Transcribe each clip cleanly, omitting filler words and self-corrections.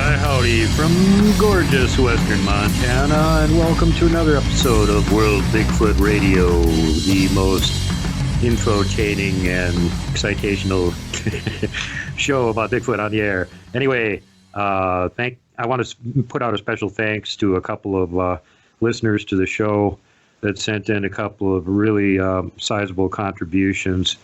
Hi, howdy from gorgeous western Montana, and welcome to another episode of World Bigfoot Radio, the most infotaining and excitational show about Bigfoot on the air. Anyway, I want to put out a special thanks to a couple of listeners to the show that sent in a couple of really sizable contributions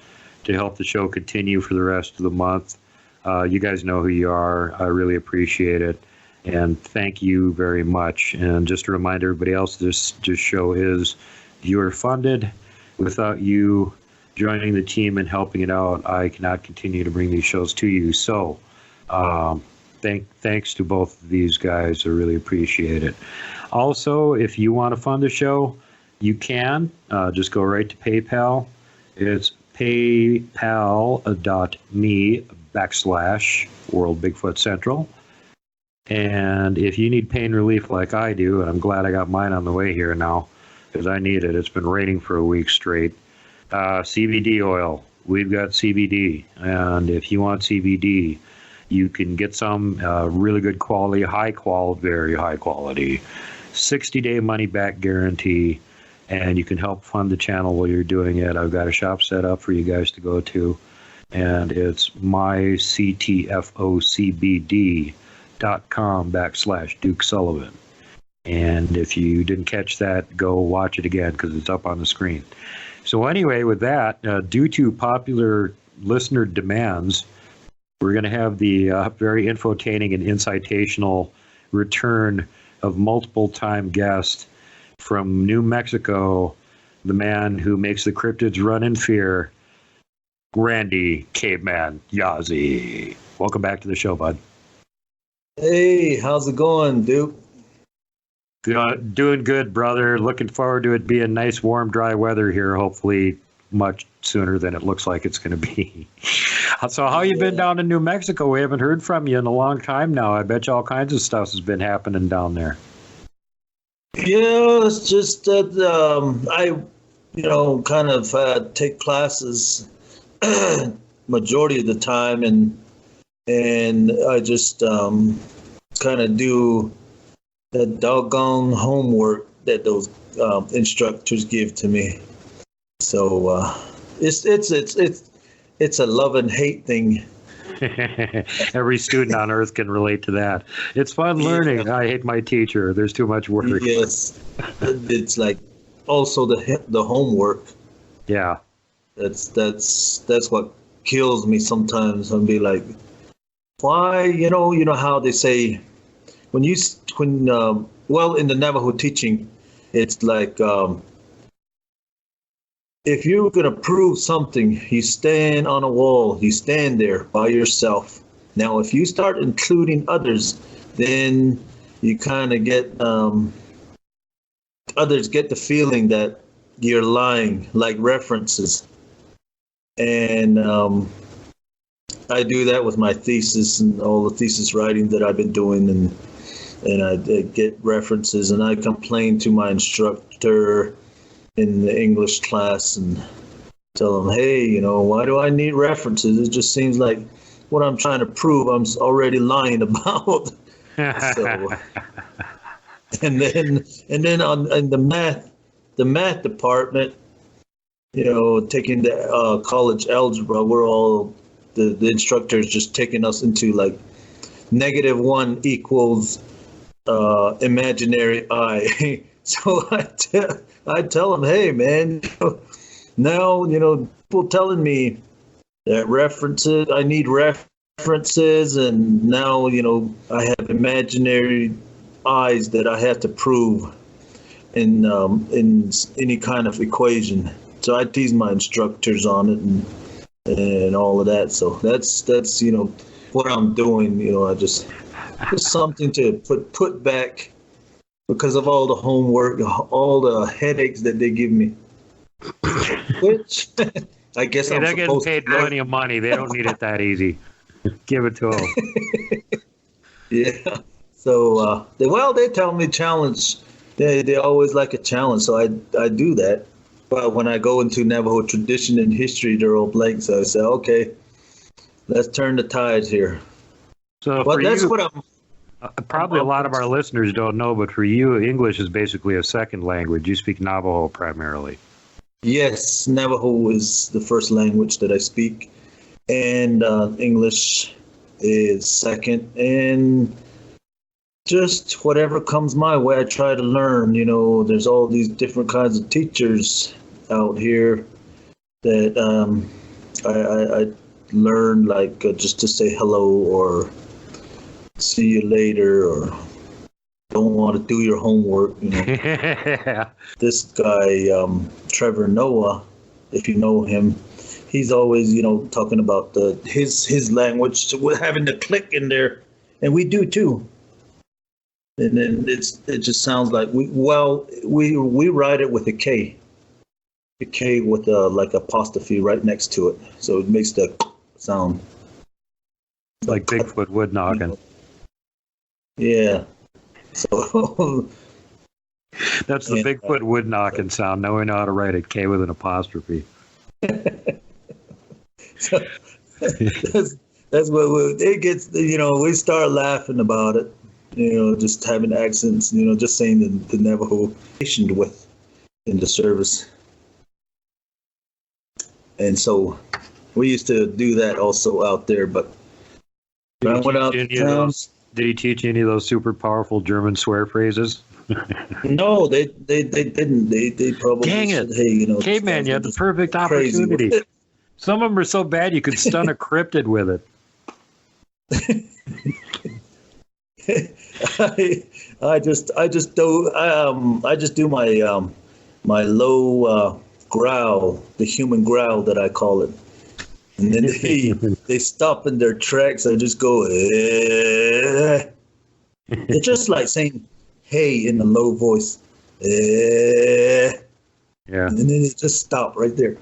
to help the show continue for the rest of the month. You guys know who you are. I really appreciate it. And thank you very much. And just to remind everybody else, this show is viewer funded. Without you joining the team and helping it out, I cannot continue to bring these shows to you. So thanks to both of these guys. I really appreciate it. Also, if you want to fund the show, you can. Just go right to PayPal. It's paypal.me/World Bigfoot Central. And if you need pain relief like I do, and I'm glad I got mine on the way here now, because I need it. It's been raining for a week straight. CBD oil. We've got CBD. And if you want CBD, you can get some really good quality, very high quality, 60-day money-back guarantee. And you can help fund the channel while you're doing it. I've got a shop set up for you guys to go to. And it's myctfocbd.com/Duke Sullivan. And if you didn't catch that, go watch it again because it's up on the screen. So anyway, with that, due to popular listener demands, we're going to have the very infotaining and incitational return of multiple-time guest from New Mexico, the man who makes the cryptids run in fear, Randy Caveman Yazzie. Welcome back to the show, bud. Hey, how's it going, Duke? Doing good, brother. Looking forward to it being nice, warm, dry weather here, hopefully much sooner than it looks like it's going to be. So how you been down in New Mexico? We haven't heard from you in a long time now. I bet you all kinds of stuff has been happening down there. Yeah, it's just that I, kind of take classes majority of the time, and I just kind of do that doggone homework that those instructors give to me. So it's a love and hate thing. Every student on earth can relate to that. It's fun learning. I hate my teacher. There's too much work. Yes, it's like also the homework. Yeah, that's what kills me sometimes. I'll be like, why? You know how they say when in the Navajo teaching, it's like if you're going to prove something, you stand on a wall, you stand there by yourself. Now, if you start including others, then you kind of get, others get the feeling that you're lying, like references. And I do that with my thesis and all the thesis writing that I've been doing, and I get references, and I complain to my instructor in the English class and tell them, hey, why do I need references? It just seems like what I'm trying to prove I'm already lying about. So, and then in the math department, taking the college algebra, we're all the instructor's just taking us into like -1 equals imaginary I. So I tell them, hey, man, now, people telling me that references, I need references, and now, I have imaginary eyes that I have to prove in any kind of equation. So I tease my instructors on it and all of that. So that's what I'm doing. I just something to put back. Because of all the homework, all the headaches that they give me. Which, I guess they're getting paid plenty of money. They don't need it that easy. Give it to them. Yeah. So, they tell me challenge. They always like a challenge, so I do that. But when I go into Navajo tradition and history, they're all blank. So I say, okay, let's turn the tides here. So but that's what I'm Probably a lot of our listeners don't know, but for you, English is basically a second language. You speak Navajo primarily. Yes, Navajo is the first language that I speak, and English is second. And just whatever comes my way, I try to learn. You know, there's all these different kinds of teachers out here that I learned, like just to say hello or see you later, or don't want to do your homework. You know. This guy, Trevor Noah, if you know him, he's always, you know, talking about his language, with having the click in there, and we do too. And then it just sounds like we write it with a K with a like apostrophe right next to it, so it makes the sound like Bigfoot wood knocking. Yeah. So that's the Bigfoot wood knocking sound. Now we know how to write it, K with an apostrophe. So that's what it gets. You know, we start laughing about it. You know, just having accents. You know, just saying the Navajo with in the service. And so we used to do that also out there. But I went out to town. Did he teach any of those super powerful German swear phrases? No, they didn't. They probably dang it. Said, hey, you know, Caveman, you had the perfect opportunity. Some of them are so bad you could stun a cryptid with it. I just do my low growl, the human growl that I call it. And then they stop in their tracks. I just go, eh. It's just like saying hey in a low voice. Eh. Yeah. And then they just stop right there.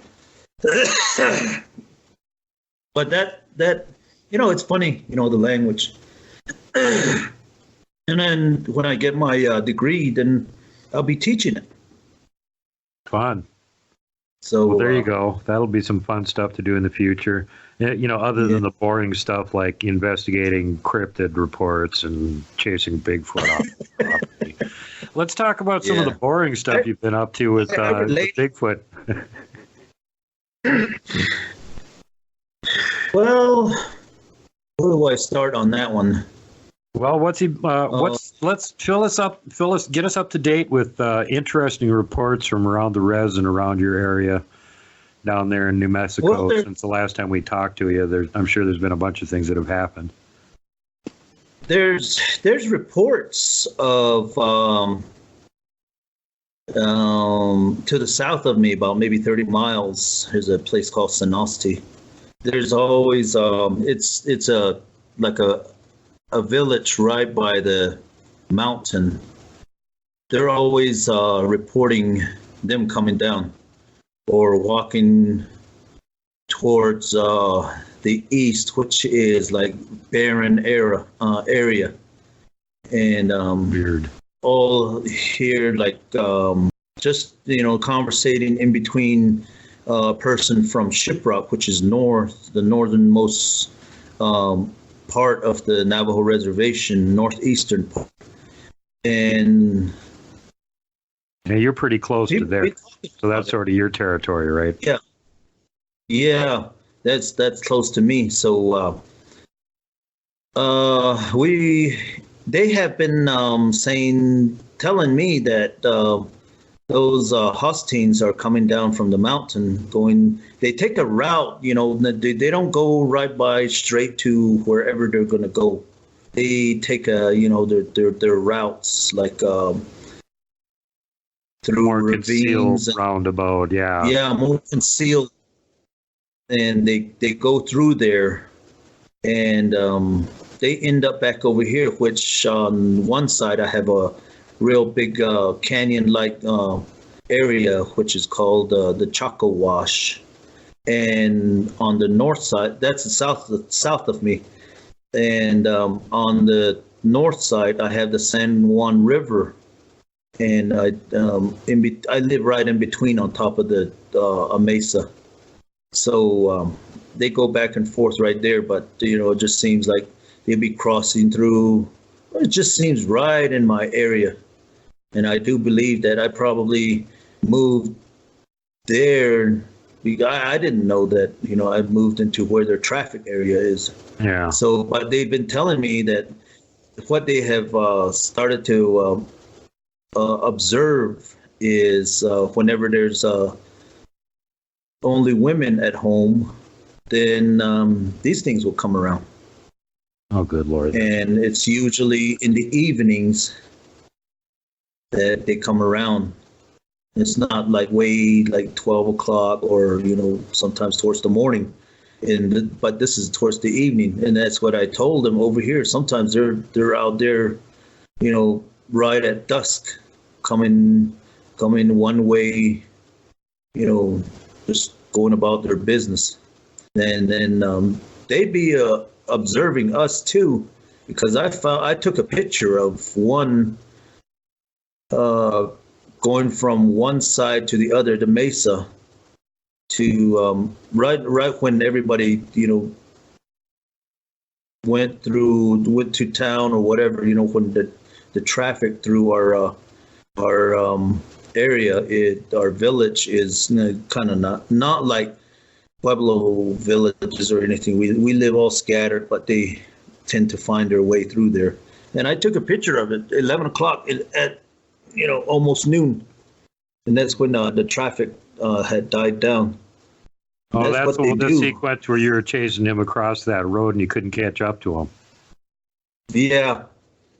But that you know, it's funny, you know, the language. And then when I get my degree, then I'll be teaching it. Fun. So well, there you go. That'll be some fun stuff to do in the future. You know, other than the boring stuff like investigating cryptid reports and chasing Bigfoot off the property. Let's talk about some of the boring stuff you've been up to with Bigfoot. Well, where do I start on that one? Well, let's get us up to date with interesting reports from around the res and around your area down there in New Mexico. Since the last time we talked to you, I'm sure there's been a bunch of things that have happened. There's reports of to the south of me, about maybe 30 miles. There's a place called Anasazi. There's always it's a village right by the mountain. They're always reporting them coming down or walking towards the east, which is like barren area, and weird. All here like just, you know, conversating in between a person from Shiprock, which is the northernmost part of the Navajo reservation, northeastern part. And yeah, you're pretty close to there, so that's sort of your territory, right? Yeah, that's close to me. So they have been telling me that those Hostines are coming down from the mountain, they take a route, you know, they don't go right by straight to wherever they're going to go. They take their routes, like through more ravines, concealed roundabout. Yeah, more concealed, and they go through there, and they end up back over here, which on one side I have a real big canyon-like area, which is called the Chaco Wash. And on the north side, that's the south of me. And on the north side, I have the San Juan River. And I live right in between on top of the a mesa. So they go back and forth right there, but, you know, it just seems like they'd be crossing through It just seems right in my area. And I do believe that I probably moved there. I didn't know that, I moved into where their traffic area is. Yeah. So, but they've been telling me that what they have started to observe is whenever there's only women at home, then these things will come around. Oh, good Lord. And it's usually in the evenings that they come around. It's not like 12 o'clock or, sometimes towards the morning. But this is towards the evening. And that's what I told them over here. Sometimes they're out there, right at dusk, coming one way, just going about their business. And then they'd be observing us too, because I took a picture of one going from one side to the other, the mesa, to right when everybody went to town or whatever, when the traffic through our area, our village is kind of not like Pueblo villages or anything. We live all scattered, but they tend to find their way through there. And I took a picture of it 11 o'clock at almost noon, and that's when the traffic had died down. Oh, that's the sequence where you were chasing him across that road and you couldn't catch up to him. Yeah,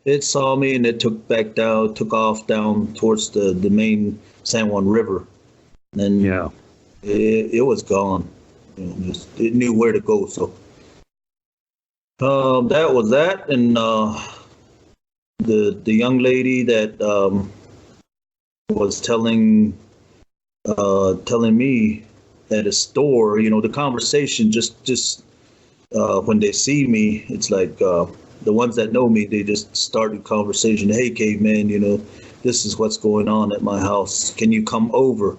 it saw me and it took off down towards the main San Juan River. And yeah, it was gone. It knew where to go. So that was that, and the young lady that was telling me at a store, the conversation just when they see me, it's like the ones that know me, they just start a conversation. Hey, Caveman, this is what's going on at my house. Can you come over?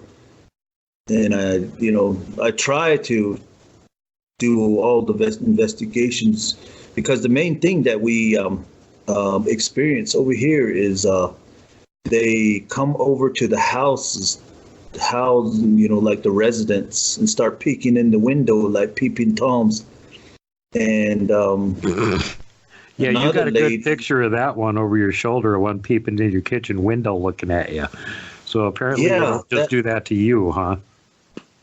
And I try to do all the investigations, because the main thing that we experience over here is they come over to the houses, like the residents, and start peeking in the window like peeping toms. And yeah, you got a good picture of that one over your shoulder, one peeping in your kitchen window looking at you. So apparently they don't just do that to you, huh?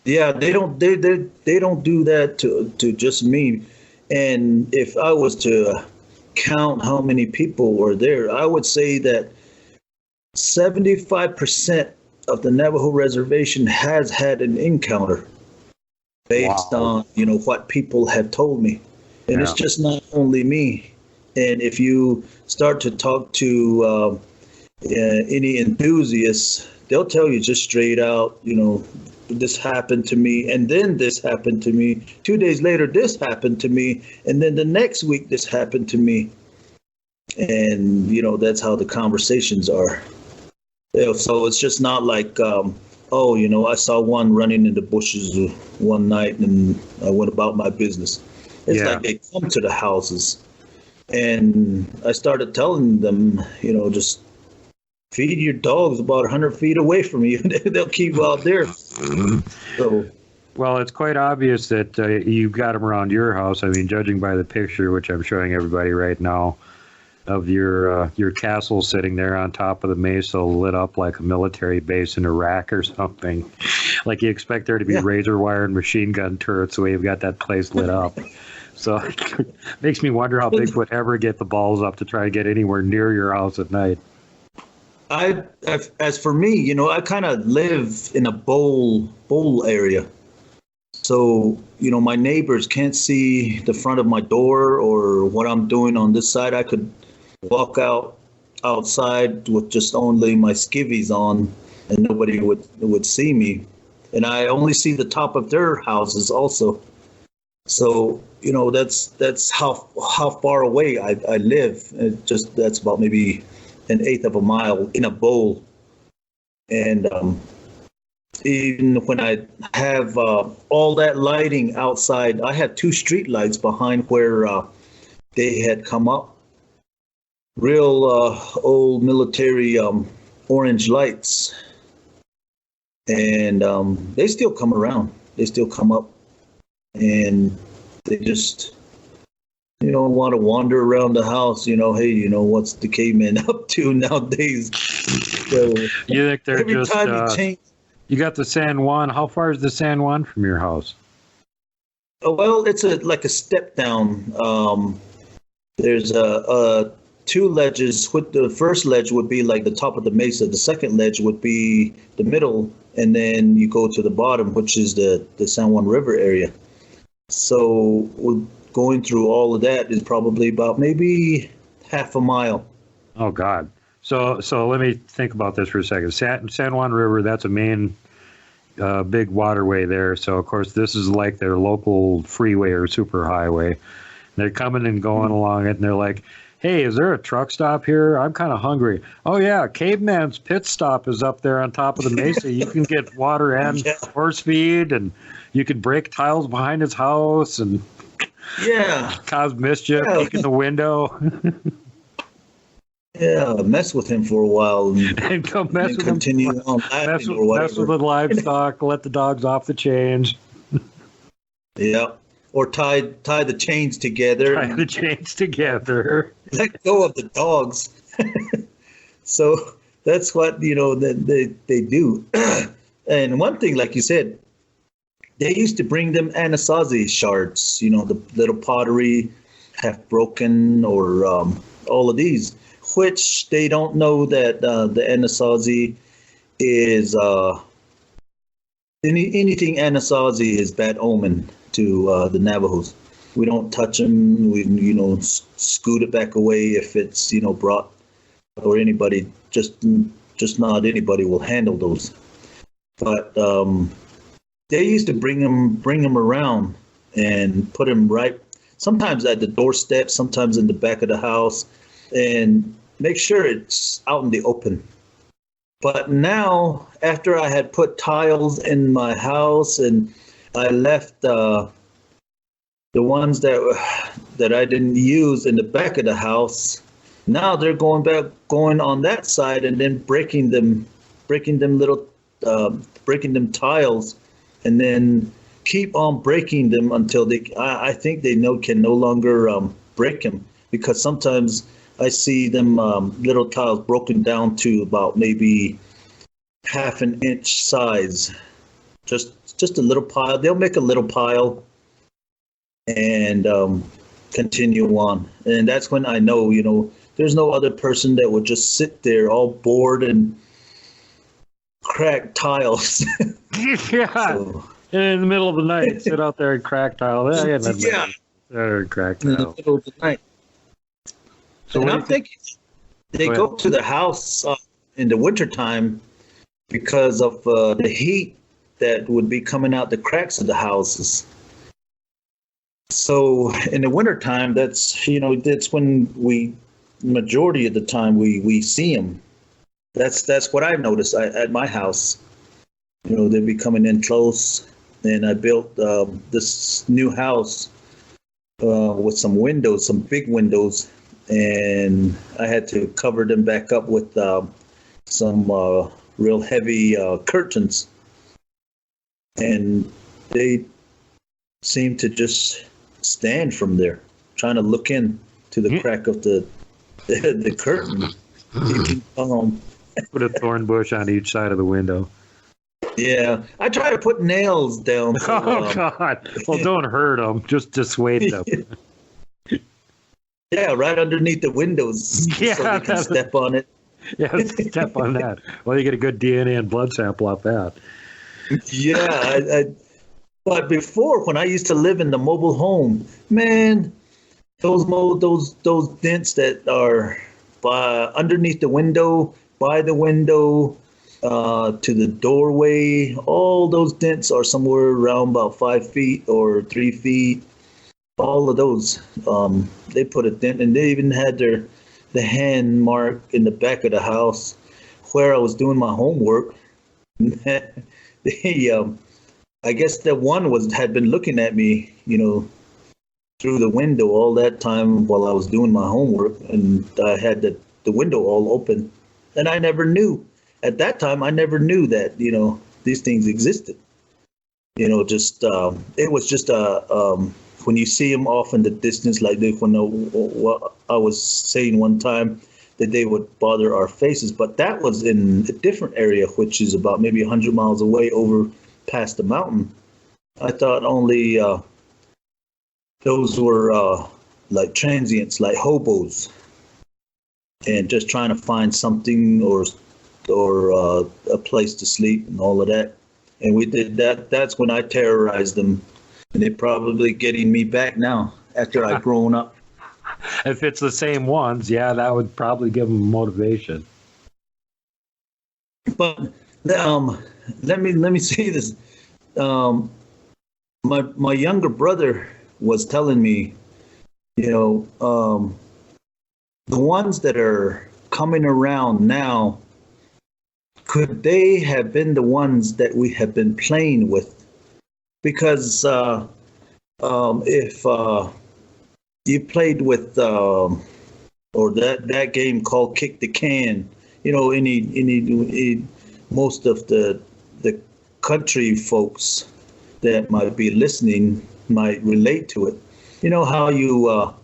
Yeah, they don't do that to just me. And if I was to count how many people were there, I would say that 75% of the Navajo reservation has had an encounter based on, what people have told me. And it's just not only me. And if you start to talk to any enthusiasts, they'll tell you just straight out, this happened to me, and then this happened to me. 2 days later, this happened to me, and then the next week, this happened to me. And, that's how the conversations are. So it's just not like, I saw one running in the bushes one night and I went about my business. It's like they come to the houses. And I started telling them, just feed your dogs about 100 feet away from you. They'll keep out there. So, well, it's quite obvious that you've got them around your house. I mean, judging by the picture, which I'm showing everybody right now, of your castle sitting there on top of the mesa, lit up like a military base in Iraq or something. Like you expect there to be razor wire and machine gun turrets the way you've got that place lit up. So it makes me wonder how Bigfoot ever get the balls up to try to get anywhere near your house at night. As for me, I kind of live in a bowl area. So, my neighbors can't see the front of my door or what I'm doing on this side. I could walk outside with just only my skivvies on and nobody would see me. And I only see the top of their houses also. So, that's how far away I live. That's about maybe an eighth of a mile in a bowl. And even when I have all that lighting outside, I have two street lights behind where they had come up. real old military orange lights, and they still come around. They still come up, and they just, want to wander around the house. Hey, what's the caveman up to nowadays? So you think they're every just? Time you change. You got the San Juan. How far is the San Juan from your house? Oh, well, it's like a step down. There's two ledges. With the first ledge would be like the top of the mesa. The second ledge would be the middle, and then you go to the bottom, which is the San Juan River area. So going through all of that is probably about maybe half a mile. Oh God. So let me think about this for a second. San Juan River, that's a main big waterway there. So of course this is like their local freeway or super highway. They're coming and going along it, and they're like, "Hey, is there a truck stop here? I'm kind of hungry." "Oh yeah, Caveman's pit stop is up there on top of the mesa. You can get water and horse feed, and you can break tiles behind his house and cause mischief, peek in the window." Yeah, mess with him for a while and come mess with continue him. On mess with the livestock, let the dogs off the chains. Yeah. Or tie the chains together. Tie the chains together. Let go of the dogs. So that's what, they do. And one thing, like you said, they used to bring them Anasazi shards, the little pottery, half broken, or all of these, which they don't know that the Anasazi is anything Anasazi is bad omen to the Navajos. We don't touch them. We scoot it back away if it's brought, or anybody, just not anybody will handle those. But they used to bring them around and put them right, sometimes at the doorstep, sometimes in the back of the house, and make sure it's out in the open. But now, after I had put tiles in my house and I left the ones that I didn't use in the back of the house, now they're going on that side and then breaking them tiles, and then keep on breaking them until I think they can no longer break them, because sometimes I see them little tiles broken down to about maybe half an inch size. Just a little pile. They'll make a little pile and continue on. And that's when I know, there's no other person that would just sit there all bored and crack tiles. Yeah. So, in the middle of the night, sit out there and crack tile. Yeah. Crack tile. In the middle of the night. So and I'm thinking they go to the house in the wintertime because of the heat that would be coming out the cracks of the houses. So in the wintertime, that's when majority of the time we see them. That's what I noticed at my house. They'd be coming in close, and I built this new house with some windows, some big windows, and I had to cover them back up with some real heavy curtains. And they seem to just stand from there, trying to look in to the crack of the curtain. Put a thorn bush on each side of the window. Yeah, I try to put nails down. Oh God! Well, don't hurt them. Just dissuade them. Yeah, right underneath the windows, yeah, so they can step on it. Yeah, step on that. Well, you get a good DNA and blood sample off that. Yeah, but before, when I used to live in the mobile home, man, those dents that are underneath the window, by the window, to the doorway, all those dents are somewhere around about 5 feet or 3 feet. All of those, they put a dent, and they even had the hand mark in the back of the house where I was doing my homework. They, I guess that one had been looking at me, through the window all that time while I was doing my homework, and I had the window all open, and I never knew. At that time, I never knew that, these things existed. Just it was just when you see them off in the distance, like what I was saying one time, that they would bother our faces. But that was in a different area, which is about maybe 100 miles away over past the mountain. I thought only those were like transients, like hobos, and just trying to find something or a place to sleep and all of that. And we did that. That's when I terrorized them, and they're probably getting me back now after I've grown up. If it's the same ones, yeah, that would probably give them motivation. But let me say this. My younger brother was telling me, the ones that are coming around now, could they have been the ones that we have been playing with? Because if you played with or that game called Kick the Can, any most of the country folks that might be listening might relate to it. You know how you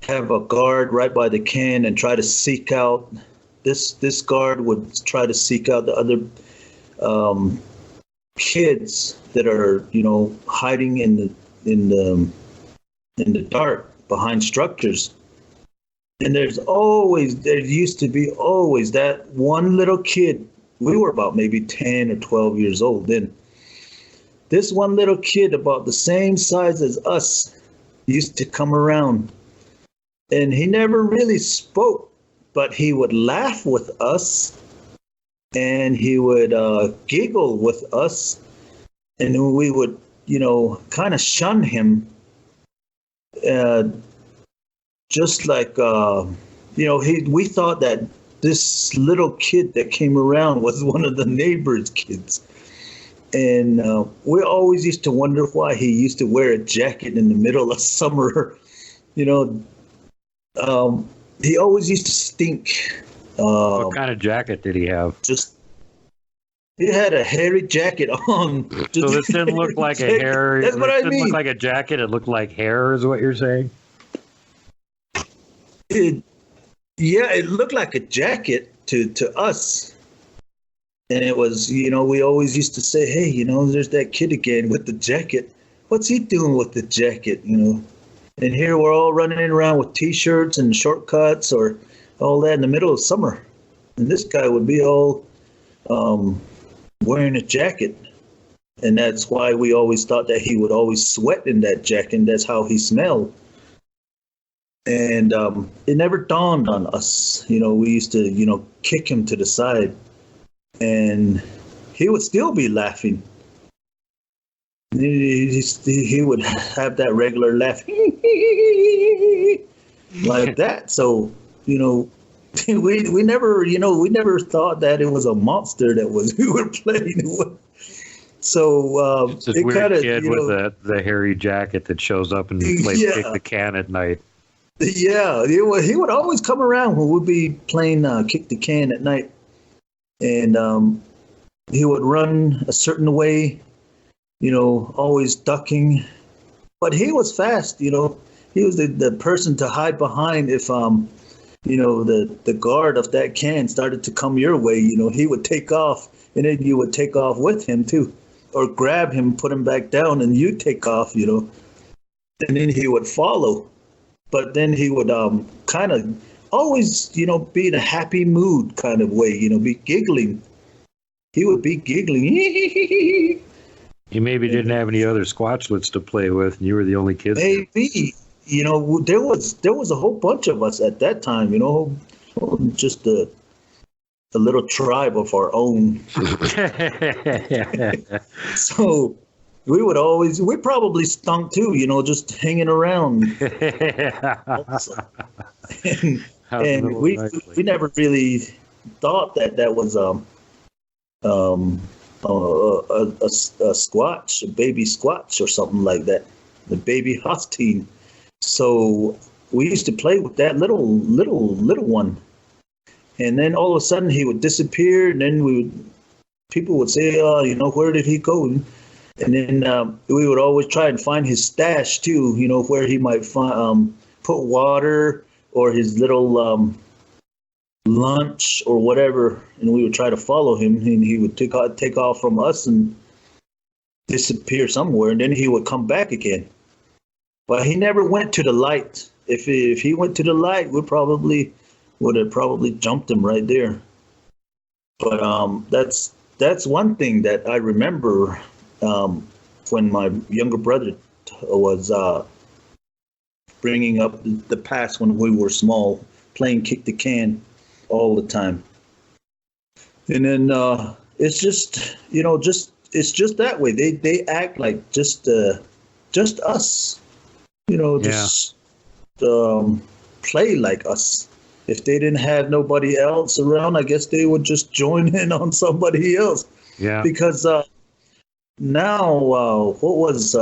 have a guard right by the can and try to seek out. This guard would try to seek out the other kids that are, hiding in the dark behind structures. And there used to be always that one little kid. We were about maybe 10 or 12 years old then. This one little kid, about the same size as us, used to come around, and he never really spoke. But he would laugh with us, and he would giggle with us, and we would, kind of shun him. Just like, we thought that this little kid that came around was one of the neighbors' kids. And we always used to wonder why he used to wear a jacket in the middle of summer, he always used to stink. What kind of jacket did he have? He had a hairy jacket on. So this didn't look like a hair. That's what I mean. It didn't look like a jacket. It looked like hair, is what you're saying? It looked like a jacket to us. And it was, we always used to say, hey, there's that kid again with the jacket. What's he doing with the jacket, And here we're all running around with T-shirts and shortcuts or all that in the middle of summer. And this guy would be all wearing a jacket. And that's why we always thought that he would always sweat in that jacket. And that's how he smelled. And it never dawned on us. We used to, kick him to the side. And he would still be laughing. He would have that regular laugh like that. So, we never thought that it was a monster that we were playing with. So it's this weird kid with the hairy jacket that shows up and plays Kick the Can at night. Yeah, he would always come around when we'd be playing Kick the Can at night, and he would run a certain way. Always ducking, but he was fast. He was the person to hide behind if the guard of that can started to come your way. He would take off, and then you would take off with him too, or grab him, put him back down, and you take off. And then he would follow, but then he would kind of always be in a happy mood kind of way. Be giggling. He would be giggling. You maybe didn't have any other Squatchlets to play with, and you were the only kid. Maybe, there was a whole bunch of us at that time. Just a little tribe of our own. So we probably stunk too. Just hanging around. and we never really thought that was a squatch, a baby squatch or something like that, the baby Hosteen. So we used to play with that little one. And then all of a sudden he would disappear, and then people would say, where did he go? And then we would always try and find his stash too, where he might put water or his little lunch or whatever, and we would try to follow him, and he would take off from us and disappear somewhere, and then he would come back again. But he never went to the light. If he went to the light, would have probably jumped him right there. But that's one thing that I remember when my younger brother was bringing up the past when we were small, playing kick the can all the time. And then it's just it's just that way. They act like just us, just play like us. If they didn't have nobody else around, I guess they would just join in on somebody else. Yeah. Because now, what was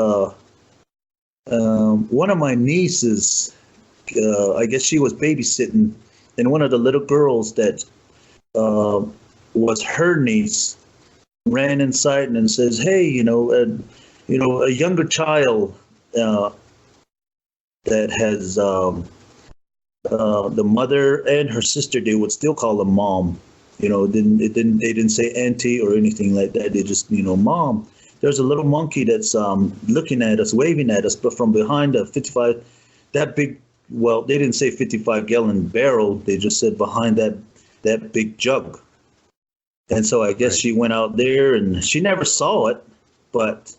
one of my nieces? I guess she was babysitting, and one of the little girls that was her niece ran inside and says, "Hey, a younger child that has." The mother and her sister, they would still call them mom. They didn't say auntie or anything like that. They just, mom. There's a little monkey that's looking at us, waving at us, but from behind a 55, that big. Well, they didn't say 55-gallon barrel. They just said behind that big jug. And so I guess she went out there and she never saw it, but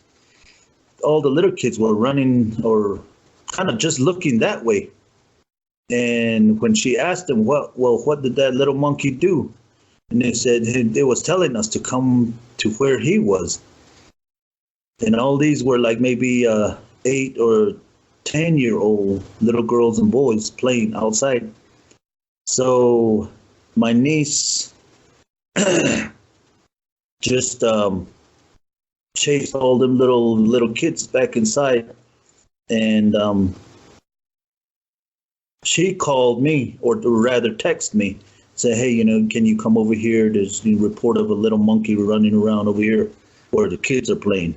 all the little kids were running or kind of just looking that way. And when she asked them, what did that little monkey do? And they said it was telling us to come to where he was. And all these were like maybe 8 or 10-year-old little girls and boys playing outside. So my niece just chased all them little kids back inside, and she called me, or rather text me, say, hey, can you come over here? There's a report of a little monkey running around over here where the kids are playing.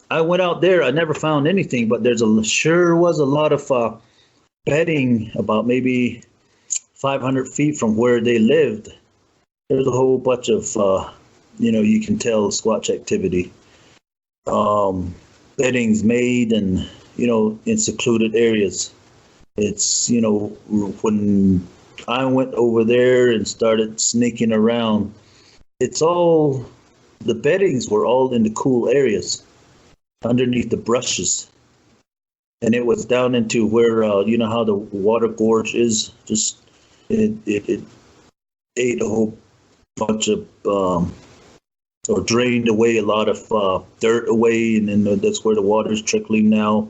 I went out there. I never found anything, but sure was a lot of bedding about maybe 500 feet from where they lived. There's a whole bunch of, you can tell Squatch activity. Beddings made and, in secluded areas. It's, when I went over there and started sneaking around, the beddings were all in the cool areas underneath the brushes. And it was down into where, how the water gorge is, just, it ate a whole bunch of, or drained away a lot of dirt away, and then that's where the water's trickling now.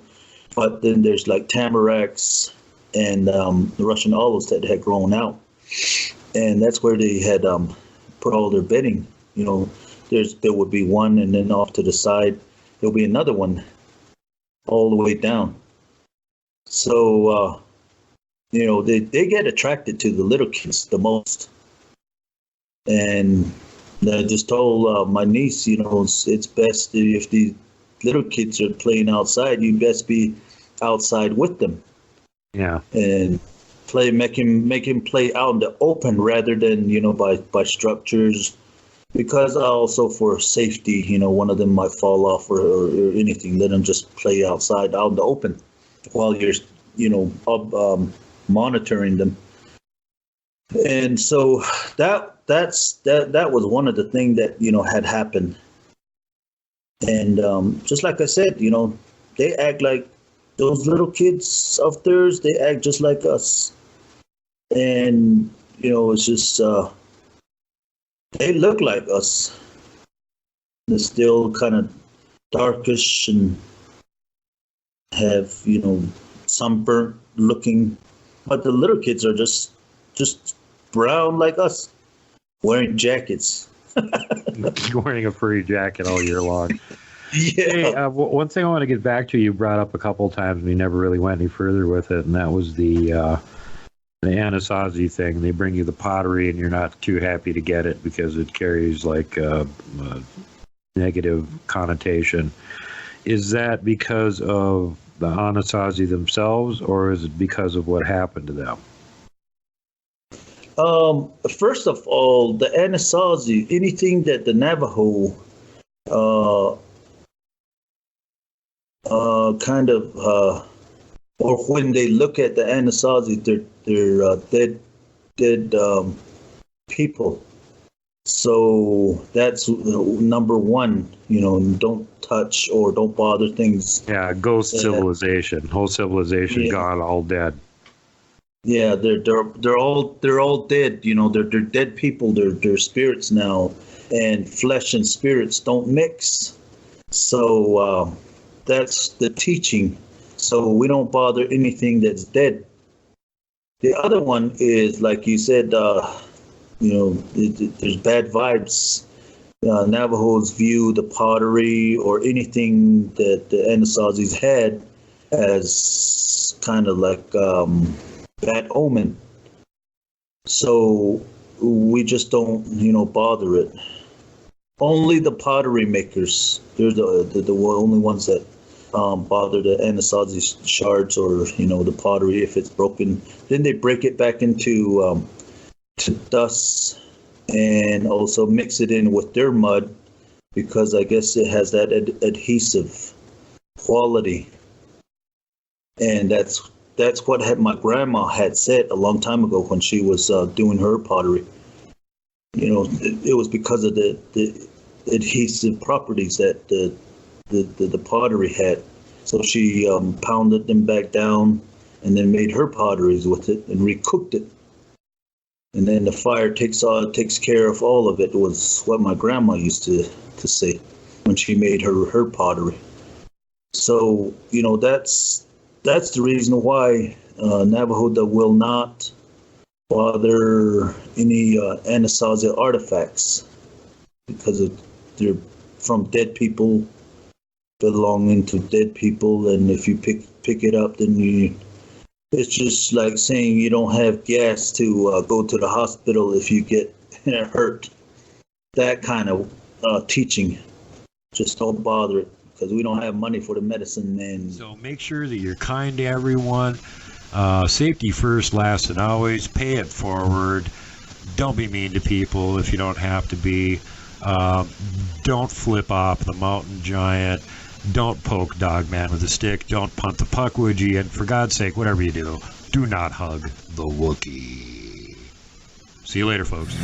But then there's like tamaracks and the Russian olives that had grown out, and that's where they had put all their bedding. There would be one, and then off to the side there'll be another one, all the way down. So they get attracted to the little kids the most, and I just told my niece, it's best if the little kids are playing outside, you best be outside with them. Yeah. And make him play out in the open rather than, by structures, because also for safety, one of them might fall off or anything. Let them just play outside out in the open while you're, monitoring them. And so that was one of the things that, had happened. And just like I said, they act like those little kids of theirs, they act just like us. And, it's just, they look like us. They're still kind of darkish and have, sunburnt looking. But the little kids are just brown like us, wearing jackets. Wearing a furry jacket all year long. Hey, one thing I want to get back to, you brought up a couple of times, and we never really went any further with it, and that was the Anasazi thing. They bring you the pottery, and you're not too happy to get it because it carries like a negative connotation. Is that because of the Anasazi themselves, or is it because of what happened to them? First of all, the Anasazi, anything that the Navajo or when they look at the Anasazi, they're dead people. So that's number one. Don't touch or don't bother things. Yeah, ghost civilization. Whole civilization gone, all dead. Yeah, they're all dead. They're dead people. They're spirits now, and flesh and spirits don't mix. So that's the teaching. So we don't bother anything that's dead. The other one is, like you said, there's bad vibes. Navajos view the pottery or anything that the Anasazis had as kind of like bad omen. So we just don't, bother it. Only the pottery makers, they're the only ones that bother the Anasazi shards or, the pottery. If it's broken, then they break it back into to dust and also mix it in with their mud, because I guess it has that adhesive quality. And that's what my grandma had said a long time ago when she was doing her pottery. It was because of the adhesive properties that the pottery had. So she pounded them back down and then made her potteries with it and recooked it. And then the fire takes care of all of it, was what my grandma used to say when she made her pottery. So, that's the reason why Navajo will not bother any Anasazi artifacts, because they're from dead people, belonging to dead people, and if you pick it up, then it's just like saying you don't have gas to go to the hospital if you get hurt. That kind of teaching. Just don't bother it, because we don't have money for the medicine. And so make sure that you're kind to everyone. Safety first, last, and always. Pay it forward. Don't be mean to people if you don't have to be. Don't flip off the mountain giant. Don't poke Dogman with a stick. Don't punt the puckwudgie. And for God's sake, whatever you do not hug the Wookiee. See you later, folks.